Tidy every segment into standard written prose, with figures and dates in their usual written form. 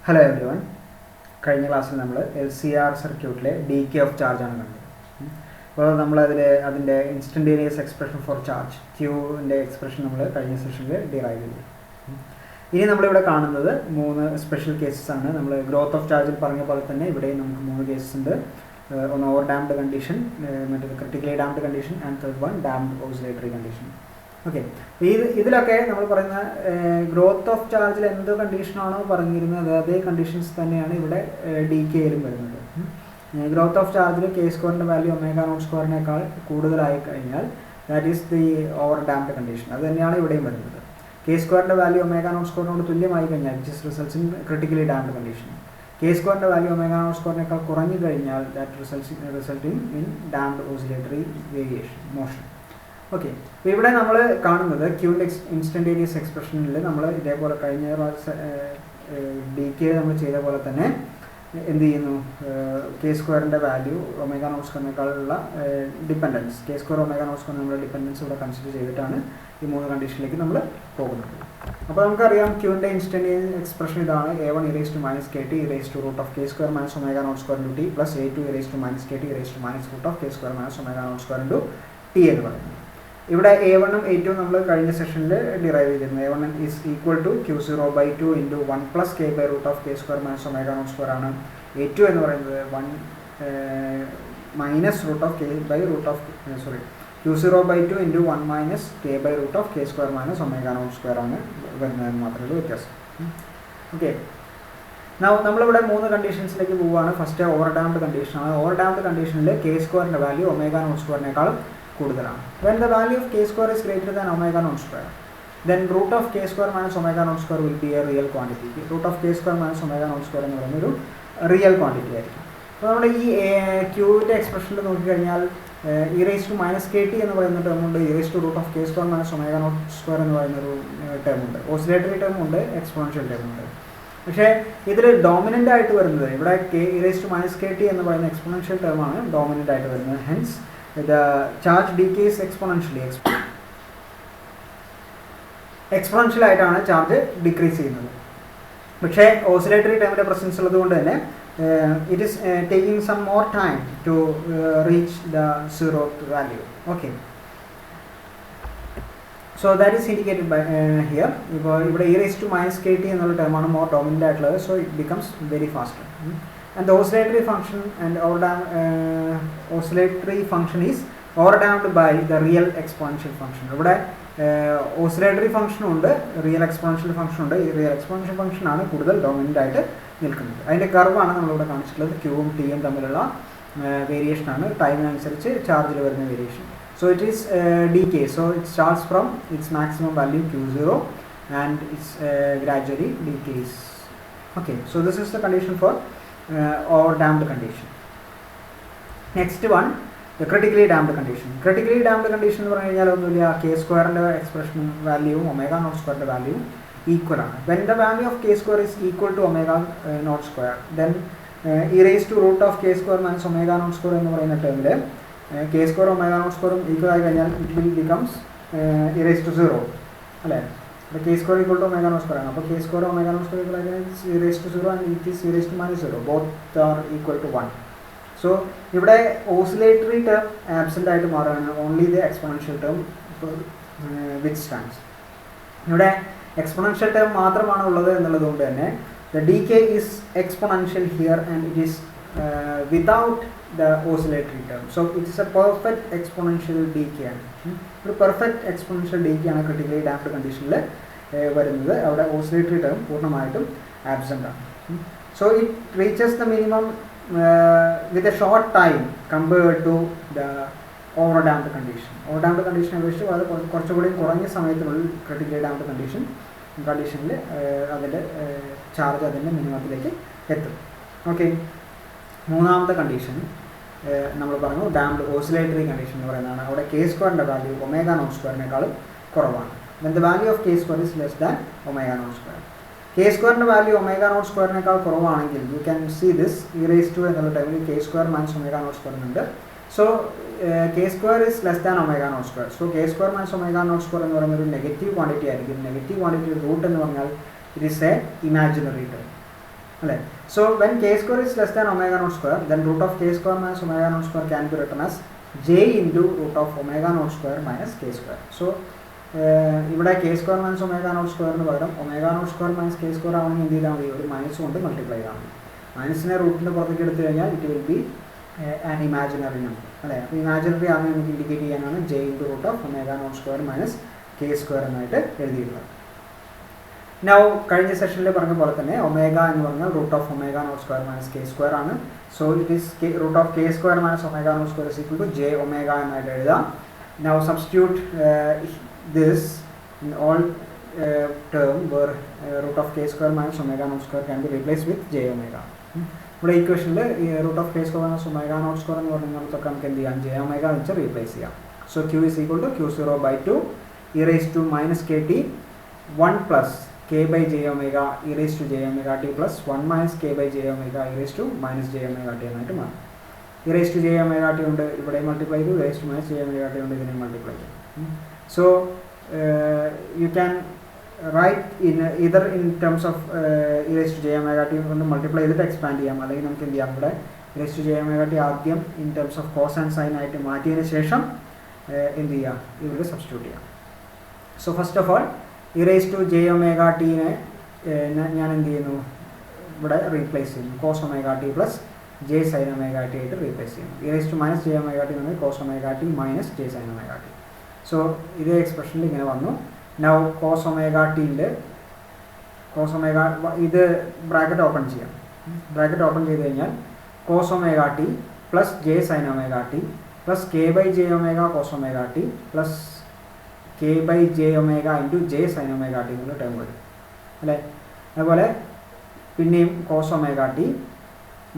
Hello every one. കഴിഞ്ഞ ക്ലാസ്സിൽ നമ്മൾ LCR സർക്യൂട്ടിലെ ഡീകേ ഓഫ് ചാർജ് ആണ് കണ്ടത്. അപ്പോൾ നമ്മളതിൽ അതിൻ്റെ ഇൻസ്റ്റൻറ്റേനിയസ് എക്സ്പ്രഷൻ ഫോർ ചാർജ് ക്യൂവിൻ്റെ എക്സ്പ്രഷൻ നമ്മൾ കഴിഞ്ഞ സെഷനിൽ ഡിറൈവ് ചെയ്തു. ഇനി നമ്മളിവിടെ കാണുന്നത് 3 സ്പെഷ്യൽ കേസസ് ആണ്. നമ്മൾ ഗ്രോത്ത് ഓഫ് ചാർജിൽ പറഞ്ഞ പോലെ തന്നെ ഇവിടെയും നമുക്ക് 3 കേസസ് ഉണ്ട്. ഒന്ന് ഓവർ ഡാംപ്ഡ് കണ്ടീഷൻ, മറ്റേത് critically damped condition and third one damped oscillatory condition. Okay, ഇതിലൊക്കെ നമ്മൾ പറയുന്ന ഗ്രോത്ത് ഓഫ് ചാർജിൽ എന്ത് കണ്ടീഷനാണോ പറഞ്ഞിരുന്നത് അതേ കണ്ടീഷൻസ് തന്നെയാണ് ഇവിടെ DKയിലും വരുന്നത്. ഗ്രോത്ത് ഓഫ് ചാർജിൽ കെ സ്ക്വയറിൻ്റെ വാല്യൂ ഒമേഗ നോട്ട് സ്ക്വയറിനേക്കാൾ കൂടുതലായി കഴിഞ്ഞാൽ that is the over damped condition. അത് തന്നെയാണ് ഇവിടെയും വരുന്നത്. കെ സ്ക്വയറിൻ്റെ വാല്യൂ ഒമേഗ നോട്ട് സ്ക്വയറിനോട് തുല്യമായി കഴിഞ്ഞാൽ which is results in critically damped condition. K സ്ക്വയറിൻ്റെ വാല്യൂ ഒമേഗ നോട്ട് സ്ക്വയറിനേക്കാൾ കുറഞ്ഞു കഴിഞ്ഞാൽ that resulting in damped oscillatory variation motion. Okay, അപ്പോൾ ഇവിടെ നമ്മൾ കാണുന്നത് ക്യൂവിൻ്റെ ഇൻസ്റ്റൻറ്റേനിയസ് എക്സ്പ്രഷനിൽ നമ്മൾ ഇതേപോലെ കഴിഞ്ഞ DK നമ്മൾ ചെയ്ത പോലെ തന്നെ എന്ത് ചെയ്യുന്നു, കെ സ്ക്വയറിൻ്റെ വാല്യൂ ഒമേഗ നോട്ട് സ്ക്വയറിനേക്കാളുള്ള dependence, K square omega not square നമ്മുടെ ഡിപ്പെൻഡൻസ് ഇവിടെ കൺസിഡർ ചെയ്തിട്ടാണ് ഈ 3 കണ്ടീഷനിലേക്ക് നമ്മൾ പോകുന്നത്. അപ്പോൾ നമുക്കറിയാം ക്യൂവിൻ്റെ ഇൻസ്റ്റൻറ്റേനിയസ് എക്സ്പ്രഷൻ ഇതാണ്: A1 e raised to minus kt e raised to root of k square minus omega naught square into t plus A2 e raised to minus kt e raised to minus root of k square minus omega naught square into t എന്ന് പറയുന്നത്. ഇവിടെ A1 ഉം A2 നമ്മൾ കഴിഞ്ഞ സെഷനിൽ derive ചെയ്തിരുന്നു. A1 is equal to Q0/2 into 1 plus k by root of k square minus omega not square ആണ്. A2 എന്ന് പറയുന്നത് 1 minus root of k by root of Q0/2 into 1 minus k by root of k square minus omega not square ആണ് വരുന്നതെന്ന് മാത്രമേ ഉള്ളൂ വ്യത്യാസം. Okay, നമ്മളിവിടെ 3 കണ്ടീഷൻസിലേക്ക് പോവുകയാണ്. ഫസ്റ്റ് ഓവർ ഡാംപ്ഡ് കണ്ടീഷനാണ്. ഓവർ ഡാംപ്ഡ് കണ്ടീഷനിൽ കെ സ്ക്വയറിൻ്റെ വാല്യൂ ഒമേഗ നോട്ട് സ്ക്വയറിനേക്കാൾ കൂടുതലാണ്. When the value of k square is greater than omega naught square, then root of k square minus omega naught square will be a real quantity. Root of k square minus omega naught square എന്ന് പറയുന്ന ഒരു real quantity ആയിരിക്കും. അപ്പോൾ നമ്മുടെ ഈ ക്യൂവിൻ്റെ എക്സ്പ്രഷനിൽ നോക്കിക്കഴിഞ്ഞാൽ e raised to minus kt എന്ന് പറയുന്ന ടേം ഉണ്ട്, e raised to root of k square minus omega naught square എന്ന് പറയുന്നൊരു ടേം ഉണ്ട്, ഓസിലേറ്ററി ടേം ഉണ്ട്, എക്സ്പോണൻഷ്യൽ ടേം ഉണ്ട്. പക്ഷേ ഇതിൽ ഡോമിനൻ്റ് ആയിട്ട് വരുന്നത് ഇവിടെ e raised to minus kt എന്ന് പറയുന്ന എക്സ്പോണൻഷ്യൽ ടേം ആണ് ഡോമിനൻ്റ് ആയിട്ട് വരുന്നത്. Hence the charge decays exponentially. Exponential ആയിട്ടാണ് ചാർജ് ഡിക്രീസ് ചെയ്യുന്നത്. പക്ഷേ ഓസിലേറ്ററി ടൈമിൻ്റെ പ്രസൻസ് ഉള്ളതുകൊണ്ട് തന്നെ it is taking some more time to reach the zeroth value. Okay, so that is indicated by here. ഇപ്പോൾ ഇവിടെ e raised to minus kt എന്നുള്ള ടേമാണ് മോർ ഡോമിനൻ്റ് ആയിട്ടുള്ളത്. So it becomes very faster. And the oscillatory function and oscillatory function is overdamped by the real exponential function. ഇവിടെ oscillatory function ഉണ്ട്, real exponential function ഉണ്ട്. ഈ real exponential function ആണ് കൂടുതൽ dominant ആയിട്ട് നിൽക്കുന്നത്. അതിൻ്റെ കർവാണ് നമ്മളിവിടെ കാണിച്ചിട്ടുള്ളത്. ക്യൂവും ടിയും തമ്മിലുള്ള വേരിയേഷനാണ് ടൈമിനനുസരിച്ച് ചാർജിൽ വരുന്ന variation. So it is DK. So it starts from its maximum value Q0 and it's gradually DKs. Okay, so this is the condition for or damped condition. Next one, the critically damped condition. Critically damped condition എന്ന് പറഞ്ഞു കഴിഞ്ഞാൽ ഒന്നുമില്ല, K സ്ക്വയറിൻ്റെ expression വാല്യൂവും omega naught സ്ക്വയറിൻ്റെ വാല്യൂവും equal ആണ്. When the value of K square is equal to omega not square, then e raised to root of k square minus omega naught square എന്ന് പറയുന്ന ടേമിൽ കെ സ്ക്വയർ ഒമേഗ നോട്ട് സ്ക്വയറും equal ആയി കഴിഞ്ഞാൽ it will becomes e raised to 0 അല്ലേ. അപ്പോൾ K square equal to omega not square ആണ്. അപ്പോൾ K square omega not square equal ആയി കഴിഞ്ഞാൽ e raised to 0 and it is e raised to minus 0. Both are equal to 1. So ഇവിടെ oscillatory term absent ആയിട്ട് മാറുകയാണ്. Only the exponential term which stands. ഇവിടെ exponential term മാത്രമാണ് ഉള്ളത് എന്നുള്ളതുകൊണ്ട് തന്നെ the decay is exponential here and it is without the oscillatory term. So it is a perfect exponential decay. ഒരു perfect exponential decay ആണ് critically damped കണ്ടീഷനിൽ വരുന്നത്. അവിടെ ഓസിലേറ്ററി ടേം പൂർണ്ണമായിട്ടും ആബ്സെൻ്റ് ആണ്. So it reaches the minimum with a short time compared to the over damped condition. Over damped condition അപേക്ഷിച്ച് അത് കുറച്ചുകൂടി കുറഞ്ഞ സമയത്തിനുള്ളിൽ ക്രിട്ടിക്കലി ഡാംപ്ഡ് കണ്ടീഷനിൽ അതിൻ്റെ ചാർജ് അതിൻ്റെ മിനിമത്തിലേക്ക് എത്തും. ഓക്കെ, മൂന്നാമത്തെ കണ്ടീഷൻ നമ്മൾ പറഞ്ഞു ഡാംപ്ഡ് ഓസിലേറ്ററി കണ്ടീഷൻ എന്ന് പറയുന്നതാണ്. അവിടെ കെ സ്ക്വയറിൻ്റെ വാല്യൂ ഒമേഗ നോട്ട് സ്ക്വയറിനേക്കാളും കുറവാണ്. When the value of K square is less than omega not square. K സ്ക്വയറിൻ്റെ വാല്യൂ ഒമേഗ നോട്ട് സ്ക്വയറിനേക്കാൾ കുറവാണെങ്കിൽ you can see this e raised to എന്നുള്ള ടൈമിൽ K square minus omega not square ഉണ്ട്. So K square is less than omega not square. So K square minus omega not square എന്ന് പറയുന്ന ഒരു negative quantity ആയിരിക്കും. Negative quantity root എന്ന് പറഞ്ഞാൽ it is a imaginary term. അല്ലേ? So when K square is less than omega not square then root of K square minus omega not square can be written as J into root of omega not square minus K square. So ഇവിടെ K square minus omega nought സ്ക്വയറിന് പകരം omega not square minus K square ആണെങ്കിൽ എന്ത് ചെയ്താൽ മതി? ഒരു minus കൊണ്ട് multiply ചെയ്താൽ മതി. മൈനസിനെ റൂട്ടിൻ്റെ പുറത്തേക്ക് എടുത്തു കഴിഞ്ഞാൽ it will be an imaginary number അല്ലേ? അപ്പോൾ ഇമാജിനറി ആണ് നമുക്ക് ഇൻഡിക്കേറ്റ് ചെയ്യാനാണ് J into root of omega not square minus K square എന്നായിട്ട് എഴുതിയിട്ടുള്ളത്. നൗ കഴിഞ്ഞ സെഷനിൽ പറഞ്ഞ പോലെ തന്നെ ഒമേഗ എന്ന് പറഞ്ഞാൽ root of omega not square minus K square ആണ്. So it is root of K square minus omega not square is equal to J omega എന്നായിട്ട് എഴുതാം. Now substitute this in all term where root of k square minus omega naught square can be replaced with j omega. ഇവിടെ ഇക്വേഷനിൽ root of K square minus omega not square എന്ന് പറഞ്ഞിടത്തൊക്കെ നമുക്ക് എന്ത് ചെയ്യാം? J omega വെച്ച് replace ചെയ്യാം. So Q is equal to q0/2 e raised to minus kt 1 plus k by j omega e raised to j omega t plus 1 minus k by j omega e raised to minus j omega t എന്നായിട്ട് മാറും. e raised to j omega t കൊണ്ട് ഇവിടെ multiply ചെയ്തു, e raised to minus j omega t കൊണ്ട് ഇതിനെ multiply ചെയ്യും. So you can write in either in terms of e raised to j omega t കൊണ്ട് multiply ചെയ്തിട്ട് expand ചെയ്യാം. അല്ലെങ്കിൽ നമുക്ക് എന്ത് ചെയ്യാം? ഇവിടെ e raised to j omega t ആദ്യം in terms of cos and sine ആയിട്ട് മാറ്റിയതിന് ശേഷം എന്ത് ചെയ്യാം? ഇവിടെ സബ്സ്റ്റിറ്റ്യൂട്ട് ചെയ്യാം. So first of all e raised to j omega t നെ ഞാൻ എന്ത് ചെയ്യുന്നു? ഇവിടെ റീപ്ലേസ് ചെയ്യുന്നു. Cos omega T plus j sine omega t ആയിട്ട് റീപ്ലേസ് ചെയ്യുന്നു. e raised to minus j omega t എന്ന് cos omega T minus J sine omega t. So ഇതേ എക്സ്പ്രഷനിൽ ഇങ്ങനെ വന്നു. നൗ കോസ് ഒമേഗ ടീൻ്റെ കോസ് ഒമേഗ ഇത് ബ്രാക്കറ്റ് ഓപ്പൺ ചെയ്യാം. ബ്രാക്കറ്റ് ഓപ്പൺ ചെയ്ത് കഴിഞ്ഞാൽ cos omega T plus j sine omega T plus K by J omega cos omega T plus K by J omega into J sine omega T എന്നുള്ള term വരും അല്ലേ? അതുപോലെ പിന്നെയും cos omega T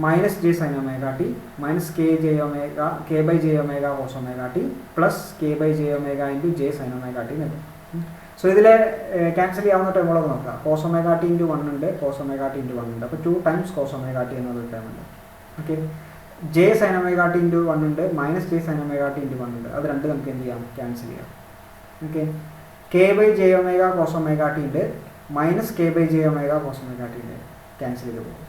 minus J sine omega T minus K by J omega cos omega T plus K by J omega into J sine omega T എന്ന് വരും. So ഇതിലെ cancel ചെയ്യാവുന്ന ടേമുകളൊക്കെ നോക്കാം. കോസ് ഒമേഗ ടി ഇൻറ്റു 1 ഉണ്ട്, cos omega t into 1 ഉണ്ട്. അപ്പോൾ 2 times cos omega T എന്നുള്ള term ഉണ്ട്. Okay, j sine omega t into 1 ഉണ്ട്, minus J sine omega t into 1 ഉണ്ട്. അത് രണ്ട് നമുക്ക് എന്ത് ചെയ്യാം? ക്യാൻസൽ ചെയ്യാം. Okay, k by J omega cos omega T ഉണ്ട്, minus K by J omega cos omega T ഉണ്ട്. ക്യാൻസൽ ചെയ്ത് പോകും.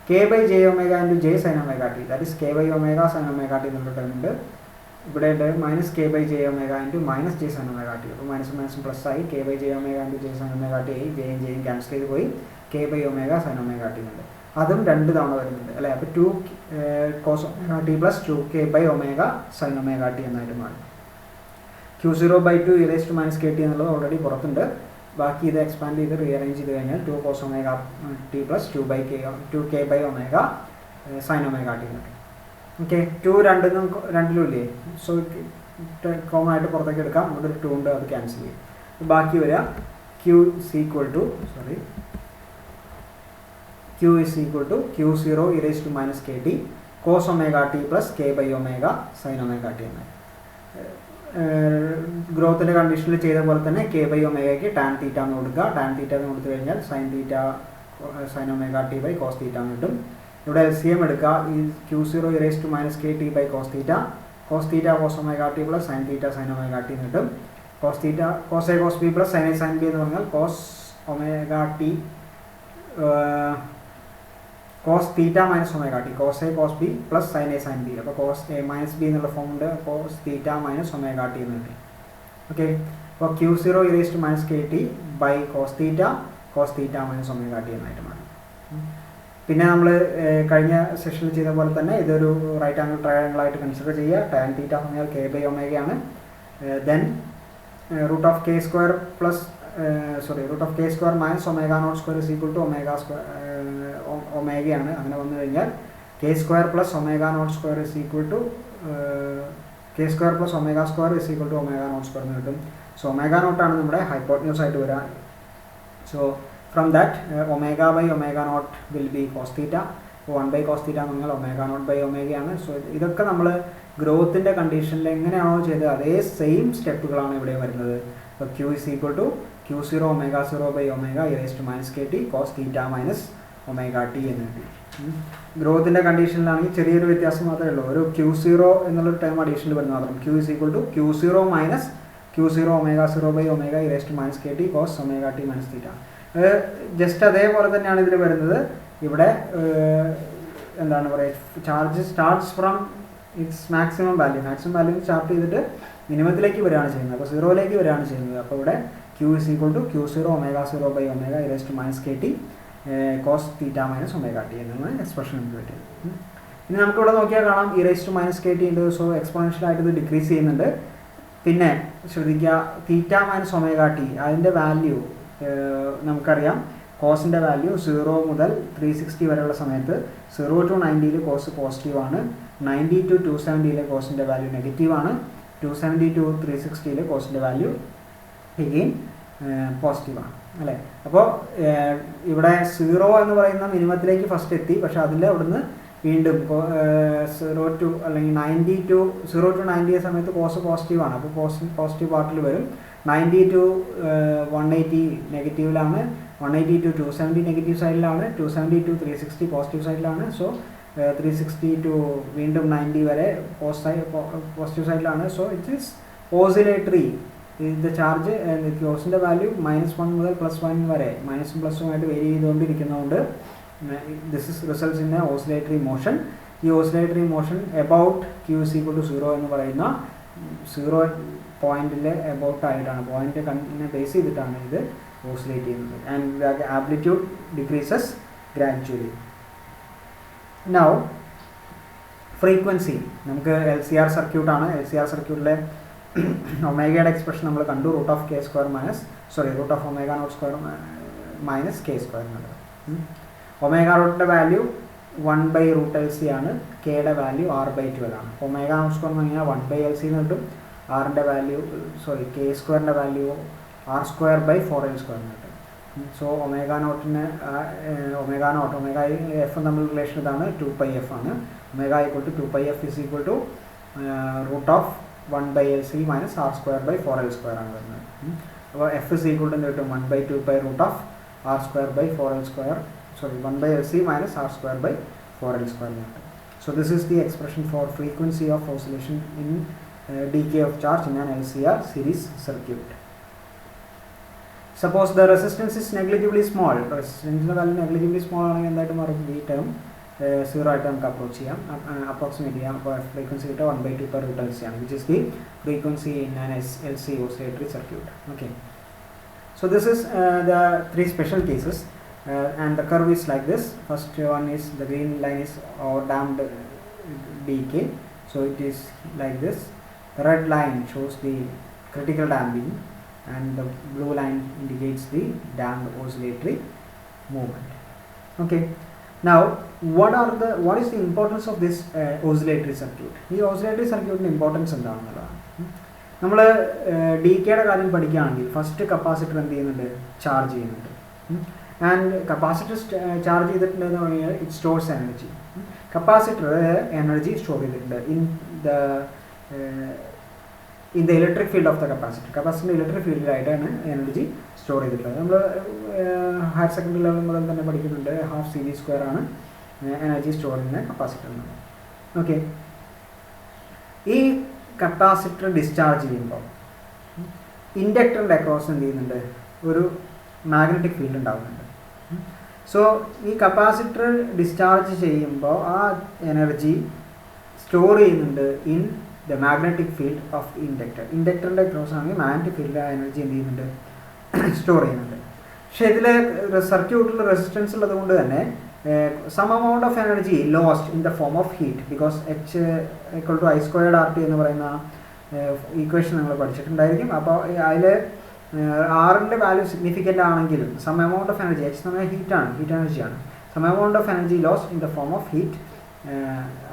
K by J omega into J sine omega t, that is k by omega sine omega T എന്നുള്ള term ഉണ്ട്. ഇവിടെ ഉണ്ട് minus K by J omega into minus J sine omega t. അപ്പോൾ minus minus plus ആയി, k by J omega into J sine omega t ആയി, ജെയും ജെയും cancel ചെയ്ത് പോയി, k by omega sine omega T ഉണ്ട്. അതും 2 തവണ വരുന്നുണ്ട് അല്ലേ? അപ്പോൾ 2 cos omega T plus 2 K by omega sine omega t എന്നായിട്ട് മാറും. q0/2 e raised to minus kt എന്നുള്ളത് ഓൾറെഡി പുറത്തുണ്ട്. ബാക്കി ഇത് എക്സ്പാൻഡ് ചെയ്ത് റീഅറേഞ്ച് ചെയ്ത് കഴിഞ്ഞാൽ 2 cos omega T plus 2 K by omega sine omega T ഉണ്ട്. ഓക്കെ, 2 രണ്ടിലും ഇല്ലേ? സോ കോമൺ ആയിട്ട് പുറത്തേക്ക് എടുക്കാം. ഇവിടെ ഒരു 2 ഉണ്ട്, അത് ക്യാൻസൽ ചെയ്യും. ബാക്കി വരിക q is equal to q0 e raised to minus kt cos omega t plus k by omega sin omega t എന്ന്. ഗ്രോത്തിൻ്റെ കണ്ടീഷനിൽ ചെയ്ത പോലെ തന്നെ കെ ബൈ ഒമേഗയ്ക്ക് ടാൻ തീറ്റ എന്ന് കൊടുക്കുക. ടാൻ തീറ്റ എന്ന് കൊടുത്തു കഴിഞ്ഞാൽ sine omega T by cos theta എന്ന് കിട്ടും. ഇവിടെ LCM എടുക്കുക. ഈ q0 e raised to minus kt by cos theta cos omega t plus sin theta sin omega t എന്ന് കിട്ടും. cos theta cos a cos b plus sin a sin b എന്ന് പറഞ്ഞാൽ cos omega t cos theta minus omega t, cos a cos b plus sin a sin b. അപ്പോൾ cos a minus b എന്നുള്ള form ഉണ്ട്, cos theta minus omega t എന്ന് കിട്ടും. Okay, അപ്പോൾ q0 e raised to minus kt by cos theta minus omega t എന്നായിട്ട് മാറും. പിന്നെ നമ്മൾ കഴിഞ്ഞ സെഷനിൽ ചെയ്ത പോലെ തന്നെ ഇതൊരു റൈറ്റ് ആംഗിൾ ട്രയാങ്കിൾ ആയിട്ട് കൺസിഡർ ചെയ്യുക. ടാൻ തീറ്റ പറഞ്ഞാൽ കെ ബൈ ഒമേഗയാണ്. Then root of K square minus omega not square is equal to ഒമേഗയാണ്. അങ്ങനെ വന്നു കഴിഞ്ഞാൽ k square plus omega not square is equal to k square plus omega square is equal to omega not square എന്ന് കിട്ടും. So omega നോട്ടാണ് നമ്മുടെ hypotenuse ആയിട്ട് വരിക. So from that omega by omega naught will be cos theta. 1 by cos theta എന്ന് പറഞ്ഞാൽ omega naught by omega ആണ്. So ഇതൊക്കെ നമ്മൾ ഗ്രോത്തിൻ്റെ കണ്ടീഷനിൽ എങ്ങനെയാണോ ചെയ്തത് അതേ സെയിം സ്റ്റെപ്പുകളാണ് ഇവിടെ വരുന്നത്. അപ്പോൾ q is equal to q0 omega 0 by omega e raised to minus kt cos theta minus omega t എന്ന് കിട്ടി. ഗ്രോത്തിൻ്റെ കണ്ടീഷനിലാണെങ്കിൽ ചെറിയൊരു വ്യത്യാസം മാത്രമേ ഉള്ളൂ. ഒരു q0 എന്നുള്ളൊരു ടൈം അഡീഷനിൽ വരുന്ന മാത്രം q is equal to q0 minus q0 omega 0 by omega e raised to minus kt cos omega t minus theta. Just അതേപോലെ തന്നെയാണ് ഇതിൽ വരുന്നത്. ഇവിടെ എന്താണ് പറയുക, charge starts from its maximum value start ചെയ്തിട്ട് മിനിമത്തിലേക്ക് വരികയാണ് ചെയ്യുന്നത്. അപ്പോൾ സീറോയിലേക്ക് വരികയാണ് ചെയ്യുന്നത്. അപ്പോൾ ഇവിടെ Q is equal to Q0 ω0 by omega e raised to minus kt cos theta minus omega t എന്നാണ് എക്സ്പ്രഷൻ നമുക്ക് കിട്ടിയത്. ഇനി നമുക്കിവിടെ നോക്കിയാൽ കാണാം e raised to minus kt ഉണ്ട്. സോ എക്സ്പോണൻഷ്യൽ ആയിട്ട് ഇത് ഡിക്രീസ് ചെയ്യുന്നുണ്ട്. പിന്നെ ശ്രദ്ധിക്കുക, തീറ്റ മൈനസ് ഒമേഗ ടി അതിൻ്റെ വാല്യൂ നമുക്കറിയാം. കോസിൻ്റെ വാല്യൂ 0 മുതൽ 360 വരെയുള്ള സമയത്ത് 0 to 90 കോസ് പോസിറ്റീവാണ്, 90 to 270 കോസിൻ്റെ വാല്യൂ നെഗറ്റീവാണ്, 270 to 360 കോസിൻ്റെ വാല്യൂ എഗെയിൻ പോസിറ്റീവാണ് അല്ലേ. അപ്പോൾ ഇവിടെ 0 എന്ന് പറയുന്ന മിനിമത്തിലേക്ക് ഫസ്റ്റ് എത്തി. പക്ഷേ അതിൽ അവിടുന്ന് വീണ്ടും 0 to അല്ലെങ്കിൽ 0 to 90 സമയത്ത് കോസ് പോസിറ്റീവാണ്. അപ്പോൾ പോസിറ്റീവ് പാർട്ടിൽ വരും. 90 to 180 നെഗറ്റീവിലാണ്, 180 to 270 നെഗറ്റീവ് സൈഡിലാണ്, 270 to 360 പോസിറ്റീവ് സൈഡിലാണ്. സോ 360 to വീണ്ടും 90 വരെ പോസിറ്റീവ് സൈഡിലാണ്. So it is oscillatory. ഇത് ചാർജ് കോസിൻ്റെ വാല്യൂ -1 മുതൽ +1 വരെ മൈനസും പ്ലസും ആയിട്ട് വേരി ചെയ്തുകൊണ്ടിരിക്കുന്നതുകൊണ്ട് this is results in a oscillatory motion. ഈ oscillatory motion about Q is equal to 0 എന്ന് പറയുന്ന 0 പോയിന്റിലെ എബൌട്ട് ആയിട്ടാണ്, പോയിന്റ് ബേസ് ചെയ്തിട്ടാണ് ഇത് ഓസിലേറ്റ് ചെയ്യുന്നത്. And amplitude decreases gradually. Now frequency നമുക്ക് LCR സർക്യൂട്ടാണ്. LCR സർക്യൂട്ടിലെ ഒമേഗയുടെ എക്സ്പ്രഷൻ നമ്മൾ കണ്ടു. √k² -k² എന്നുള്ളത്. ഒമേഗ റൂട്ടിൻ്റെ വാല്യൂ 1/√LC ആണ്, കെയുടെ വാല്യൂ R/12 ആണ്. ഒമേഗ0² എന്ന് പറഞ്ഞാൽ 1/LC എന്ന് കിട്ടും. ആറിൻ്റെ വാല്യൂ k² വാല്യൂ R²/4L² എന്ന് കിട്ടും. സോ ഒമേഗ0 ഒമേഗ എഫ് തമ്മിൽ റിലേഷൻ ഇതാണ്, 2πf ആണ്. Omega = 2πf is equal to √1/LC - R²/4L² ആണ് വരുന്നത്. അപ്പോൾ F is equal to കിട്ടും 1/2π √R²/4L², 1/LC - R²/4L² എന്ന് കിട്ടും. So this is the expression for frequency of oscillation in decay of charge in an LCR series circuit. Suppose the resistance is negligibly small. Resistance value negligibly small ആണെങ്കിൽ എന്തായിട്ട് മാറും? ഈ term 0 ആയിട്ട് നമുക്ക് approximate ചെയ്യാം. അപ്പോൾ ഫ്രീക്വൻസി കിട്ടുക 1/2π √LC ആണ്, which is the frequency in an LC oscillatory circuit. Okay. So this is the 3 special cases, and the curve is like this. First one is the green line is overdamped decay, so it is like this. The red line shows the critical damping, and the blue line indicates the damped oscillatory movement. Okay. Now what is the importance of this oscillatory circuit? ഈ oscillatory circuitന്റെ importance എന്താണെന്നുള്ളതാണ്. നമ്മൾ ഡികെയുടെ കാര്യം പഠിക്കുകയാണെങ്കിൽ first capacitor എന്ത് ചെയ്യുന്നുണ്ട്? Charge ചെയ്യുന്നുണ്ട്. And capacitor charge ചെയ്തിട്ടുണ്ടെന്ന് പറഞ്ഞാൽ it stores energy. Capacitor energy store ചെയ്തിട്ടുണ്ട് in the electric field of the capacitor. കപ്പാസിറ്ററിൻ്റെ ഇലക്ട്രിക് ഫീൽഡിലായിട്ടാണ് എനർജി സ്റ്റോർ ചെയ്തിട്ടുള്ളത്. നമ്മൾ ഹയർ സെക്കൻഡറി ലെവൽ മുതൽ തന്നെ പഠിക്കുന്നുണ്ട്. ½ ആണ് എനർജി സ്റ്റോർ ചെയ്യുന്ന കപ്പാസിറ്റർ എന്നത്. ഓക്കെ. ഈ കപ്പാസിറ്റർ ഡിസ്ചാർജ് ചെയ്യുമ്പോൾ ഇൻഡക്ടറിൻ്റെ അക്രോസ് എന്ത് ചെയ്യുന്നുണ്ട്? ഒരു മാഗ്നറ്റിക് ഫീൽഡ് ഉണ്ടാകുന്നുണ്ട്. സോ ഈ കപ്പാസിറ്റർ ഡിസ്ചാർജ് ചെയ്യുമ്പോൾ ആ എനർജി സ്റ്റോർ ചെയ്യുന്നുണ്ട് in the magnetic field of inductor. ഇൻഡക്ടറിൻ്റെ അക്രോസ് ആണെങ്കിൽ മാഗ്നറ്റിക് ഫീൽഡ് ആ എനർജി എന്ത് ചെയ്യുന്നുണ്ട്? സ്റ്റോർ ചെയ്യുന്നുണ്ട്. പക്ഷേ ഇതിൽ സർക്യൂട്ടിൽ റെസിസ്റ്റൻസ് ഉള്ളത് കൊണ്ട് തന്നെ some amount of energy lost in the form of heat, because H = I²RT എന്ന് പറയുന്ന ഈക്വേഷൻ നിങ്ങൾ പഠിച്ചിട്ടുണ്ടായിരിക്കും. അപ്പോൾ അതിൽ ആറിൻ്റെ വാല്യൂ സിഗ്നിഫിക്കൻ്റ് ആണെങ്കിൽ some amount of energy, H എന്ന് പറഞ്ഞാൽ ഹീറ്റ് എനർജിയാണ്, some amount of energy lost in the form of heat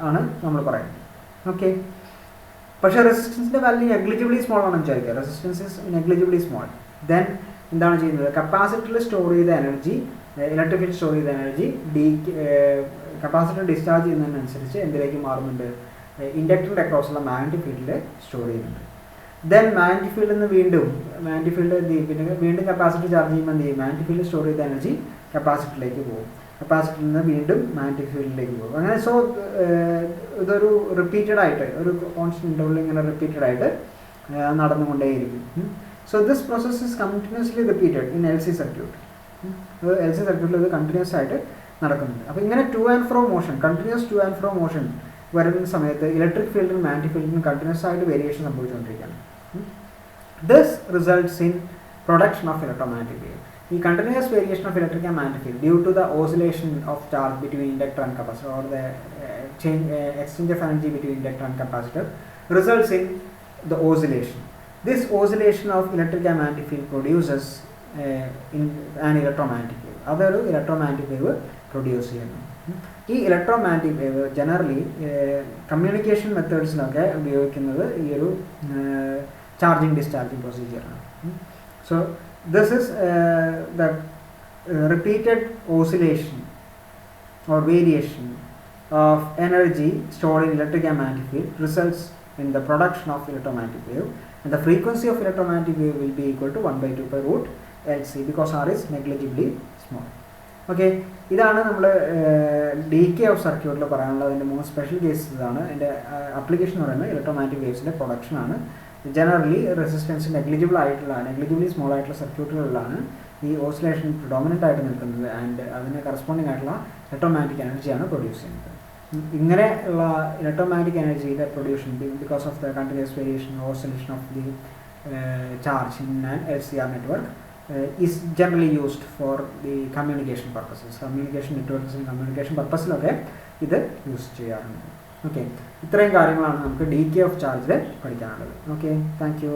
ആണ് നമ്മൾ പറയുന്നത്. ഓക്കെ. പക്ഷേ റെസിസ്റ്റൻസിൻ്റെ വാല്യൂ നെഗ്ലിജിബിളി സ്മോൾ ആണെന്ന് വിചാരിക്കുക. Resistance is negligibly small. Then എന്താണ് ചെയ്യുന്നത്? കപ്പാസിറ്ററിൽ സ്റ്റോർ ചെയ്ത എനർജി, ഇലക്ട്രിക് ഫീൽഡ് സ്റ്റോർ ചെയ്ത എനർജി കപ്പാസിറ്റർ ഡിസ്ചാർജ് ചെയ്യുന്നതിനനുസരിച്ച് എന്തിലേക്ക് മാറുന്നുണ്ട്? ഇൻഡക്ടറിൻ്റെ അക്രോസുള്ള മാഗ്നറ്റിക് ഫീൽഡിൽ സ്റ്റോർ ചെയ്യുന്നുണ്ട്. ദെൻ മാഗ്നറ്റിക് ഫീൽഡിൽ നിന്ന് വീണ്ടും കപ്പാസിറ്റർ ചാർജ് ചെയ്യുമ്പോൾ എന്ത് ചെയ്യും? മാഗ്നറ്റിക് ഫീൽഡ് സ്റ്റോർ ചെയ്ത എനർജി കപ്പാസിറ്ററിലേക്ക് പോകും. കപ്പാസിറ്ററിൽ നിന്ന് വീണ്ടും മാഗ്നറ്റിക് ഫീൽഡിലേക്ക് പോകും. അങ്ങനെ സോ ഇതൊരു റിപ്പീറ്റഡ് ആയിട്ട് ഒരു കോൺസ്റ്റന്റ് ഇൻ്റർവെൽ ഇങ്ങനെ റിപ്പീറ്റഡ് ആയിട്ട് നടന്നുകൊണ്ടേയിരിക്കും. So this process is continuously repeated in LC circuit. LC സർക്യൂട്ടിൽ ഇത് കണ്ടിന്യൂസ് ആയിട്ട് നടക്കുന്നുണ്ട്. അപ്പോൾ ഇങ്ങനെ to and fro motion, continuous to and fro motion വരുന്ന സമയത്ത് ഇലക്ട്രിക് ഫീൽഡിനും മാഗ്നറ്റിക് ഫീൽഡിനും കണ്ടിന്യൂസ് ആയിട്ട് വേരിയേഷൻ സംഭവിച്ചുകൊണ്ടിരിക്കുകയാണ്. This results in production of electromagnetic wave. ഈ continuous variation of electric and magnetic field due to the oscillation of charge between inductor and capacitor or the exchange of energy between inductor and capacitor results in the oscillation. This oscillation of electric and magnetic field produces in an electromagnetic wave. അതൊരു electromagnetic wave produce ചെയ്യുന്നു. ഈ electromagnetic wave generally communication മെത്തേഡ്സിലൊക്കെ ഉപയോഗിക്കുന്നത് ഈ ഒരു charging discharging പ്രൊസീജിയറാണ്. So this is the repeated oscillation or variation of energy stored in electric and magnetic field results in the production of electromagnetic wave, and the frequency of electromagnetic wave will be equal to 1/2 pi root LC because R is negligibly small. Okay, ഇതാണ് നമ്മൾ D K of സർക്യൂട്ടിൽ പറയാനുള്ളത്. അതിൻ്റെ 3 special cases ഇതാണ്. അതിൻ്റെ application എന്ന് പറയുന്നത് electromagnetic വേവ്സിൻ്റെ പ്രൊഡക്ഷനാണ്. ജനറലി റെസിസ്റ്റൻസ് നെഗ്ലിജിബിളി സ്മോൾ ആയിട്ടുള്ള സർക്യൂട്ടുകളിലാണ് ഈ ഓസിലേഷൻ പ്രിഡോമിനൻ്റ് ആയിട്ട് നിൽക്കുന്നത്. ആൻഡ് അതിന് കറസ്പോണ്ടിങ് ആയിട്ടുള്ള ഇലക്ട്രോമാഗ്നറ്റിക് എനർജിയാണ് പ്രൊഡ്യൂസ് ചെയ്യുന്നത്. ഇങ്ങനെ ഉള്ള ഇലക്ട്രോമാഗ്നറ്റിക് എനർജിയുടെ production because of the continuous variation oscillation of the charge in an LCR network is generally used for the communication purposes. Communication നെറ്റ്വർക്ക്സിന് കമ്മ്യൂണിക്കേഷൻ പർപ്പസിലൊക്കെ ഇത് യൂസ് ചെയ്യാറുണ്ട്. ഓക്കെ, ഇത്രയും കാര്യങ്ങളാണ് നമുക്ക് ഡി കെ ഓഫ് ചാർജിൽ പഠിക്കാനുള്ളത്. Okay, thank you.